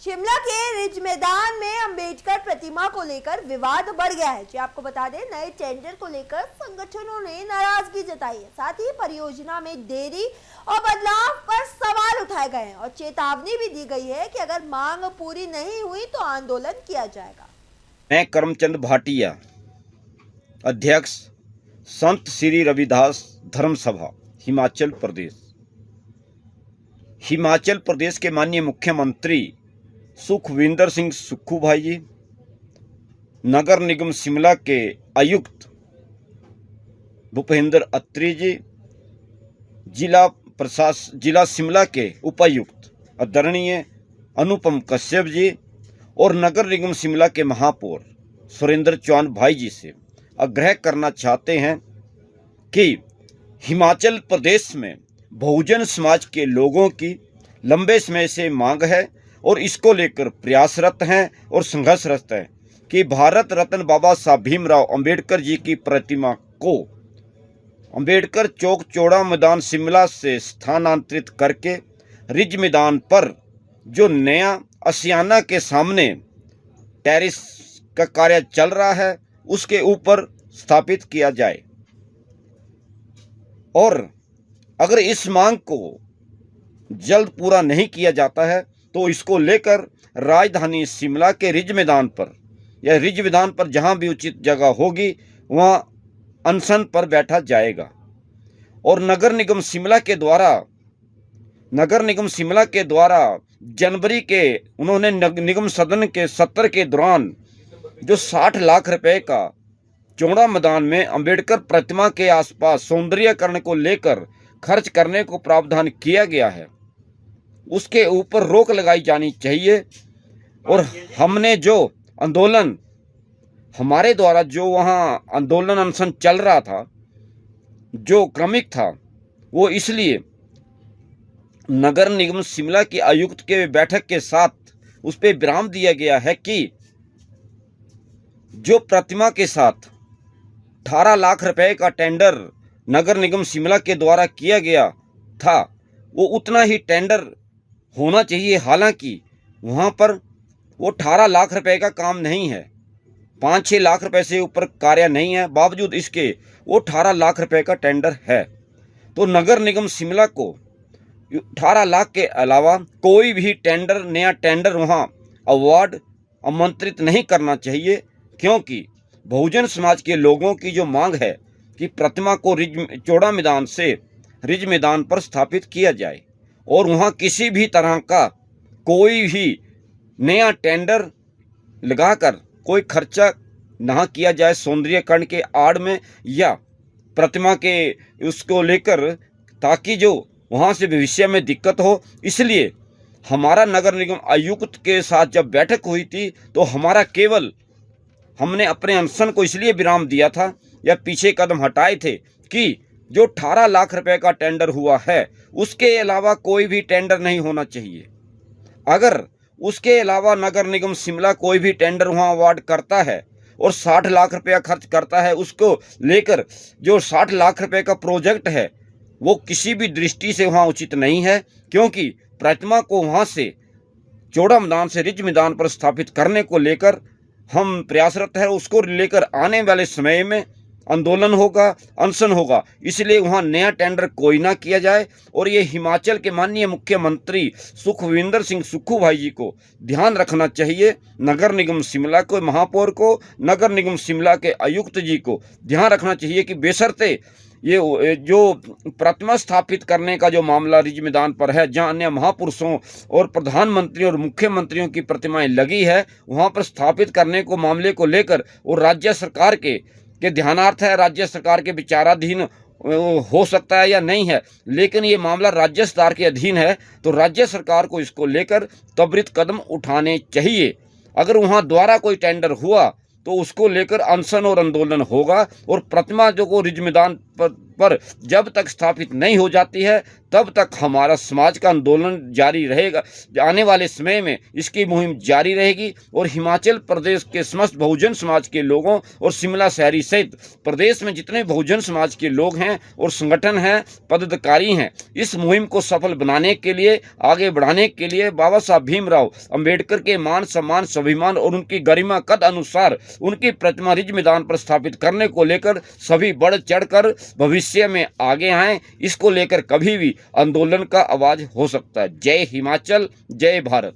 शिमला के रिज मैदान में अंबेडकर प्रतिमा को लेकर विवाद बढ़ गया है। जी आपको बता दें, नए टेंडर को लेकर संगठनों ने नाराजगी जताई है। साथ ही परियोजना में देरी और बदलाव पर सवाल उठाए गए हैं और चेतावनी भी दी गई है कि अगर मांग पूरी नहीं हुई तो आंदोलन किया जाएगा। मैं करमचंद भाटिया, अध्यक्ष संत श्री रविदास धर्म सभा, हिमाचल प्रदेश। हिमाचल प्रदेश के माननीय मुख्यमंत्री सुखविंदर सिंह सुक्खू भाई जी, नगर निगम शिमला के आयुक्त भूपेंद्र अत्री जी, जिला शिमला के उपायुक्त आदरणीय अनुपम कश्यप जी और नगर निगम शिमला के महापौर सुरेंद्र चौहान भाई जी से आग्रह करना चाहते हैं कि हिमाचल प्रदेश में बहुजन समाज के लोगों की लंबे समय से मांग है और इसको लेकर प्रयासरत हैं और संघर्षरत हैं कि भारत रत्न बाबा साहब भीमराव अंबेडकर जी की प्रतिमा को अंबेडकर चौक चौड़ा मैदान शिमला से स्थानांतरित करके रिज मैदान पर जो नया आशियाना के सामने टेरिस का कार्य चल रहा है उसके ऊपर स्थापित किया जाए। और अगर इस मांग को जल्द पूरा नहीं किया जाता है तो इसको लेकर राजधानी शिमला के रिज मैदान पर या रिज मैदान पर जहां भी उचित जगह होगी वहां अनशन पर बैठा जाएगा। और नगर निगम शिमला के द्वारा जनवरी के उन्होंने निगम सदन के सत्र के दौरान जो 60 लाख रुपए का चौड़ा मैदान में अंबेडकर प्रतिमा के आसपास सौंदर्यीकरण को लेकर खर्च करने को प्रावधान किया गया है, उसके ऊपर रोक लगाई जानी चाहिए। और हमने जो आंदोलन हमारे द्वारा जो वहाँ आंदोलन अनशन चल रहा था जो क्रमिक था, वो इसलिए नगर निगम शिमला के आयुक्त के बैठक के साथ उस पर विराम दिया गया है कि जो प्रतिमा के साथ 18 लाख रुपए का टेंडर नगर निगम शिमला के द्वारा किया गया था वो उतना ही टेंडर होना चाहिए। हालांकि वहाँ पर वो 18 लाख रुपए का काम नहीं है, 5-6 लाख रुपए से ऊपर कार्य नहीं है, बावजूद इसके वो 18 लाख रुपए का टेंडर है। तो नगर निगम शिमला को 18 लाख के अलावा कोई भी टेंडर नया टेंडर वहाँ अवार्ड आमंत्रित नहीं करना चाहिए, क्योंकि बहुजन समाज के लोगों की जो मांग है कि प्रतिमा को चौड़ा मैदान से रिज मैदान पर स्थापित किया जाए और वहाँ किसी भी तरह का कोई भी नया टेंडर लगाकर कोई खर्चा ना किया जाए सौंदर्यीकरण के आड़ में या प्रतिमा के उसको लेकर, ताकि जो वहाँ से भविष्य में दिक्कत हो। इसलिए हमारा नगर निगम आयुक्त के साथ जब बैठक हुई थी तो हमने अपने अनशन को इसलिए विराम दिया था या पीछे कदम हटाए थे कि जो 18 लाख रुपए का टेंडर हुआ है उसके अलावा कोई भी टेंडर नहीं होना चाहिए। अगर उसके अलावा नगर निगम शिमला कोई भी टेंडर वहाँ अवार्ड करता है और 60 लाख रुपया खर्च करता है, उसको लेकर जो 60 लाख रुपए का प्रोजेक्ट है वो किसी भी दृष्टि से वहाँ उचित नहीं है, क्योंकि प्रतिमा को वहाँ से चौड़ा मैदान से रिज मैदान पर स्थापित करने को लेकर हम प्रयासरत है। उसको लेकर आने वाले समय में आंदोलन होगा, अनशन होगा, इसलिए वहाँ नया टेंडर कोई ना किया जाए। और ये हिमाचल के माननीय मुख्यमंत्री सुखविंदर सिंह सुक्खू भाई जी को ध्यान रखना चाहिए, नगर निगम शिमला को महापौर को, नगर निगम शिमला के आयुक्त जी को ध्यान रखना चाहिए कि बेशर्ते ये जो प्रतिमा स्थापित करने का जो मामला रिज मैदान पर है, जहां अन्य महापुरुषों और प्रधानमंत्री और मुख्यमंत्रियों की प्रतिमाएं लगी है, वहां पर स्थापित करने को मामले को लेकर और राज्य सरकार के ध्यानार्थ है, राज्य सरकार के विचाराधीन हो सकता है या नहीं है, लेकिन ये मामला राज्य सरकार के अधीन है तो राज्य सरकार को इसको लेकर त्वरित कदम उठाने चाहिए। अगर वहाँ द्वारा कोई टेंडर हुआ तो उसको लेकर अनशन और आंदोलन होगा और प्रतिमा जो को रिज मैदान पर जब तक स्थापित नहीं हो जाती है तब तक हमारा समाज का आंदोलन जारी रहेगा। आने वाले समय में इसकी मुहिम जारी रहेगी और हिमाचल प्रदेश के समस्त बहुजन समाज के लोगों और शिमला शहरी सहित प्रदेश में जितने बहुजन समाज के लोग हैं और संगठन हैं, पदाधिकारी हैं, इस मुहिम को सफल बनाने के लिए, आगे बढ़ाने के लिए बाबा साहब भीमराव अंबेडकर के मान सम्मान स्वाभिमान और उनकी गरिमा कद अनुसार उनकी प्रतिमा रिज मैदान पर स्थापित करने को लेकर सभी बढ़ चढ़कर भविष्य में आगे आएं। इसको लेकर कभी भी आंदोलन का आवाज हो सकता है। जय हिमाचल, जय भारत।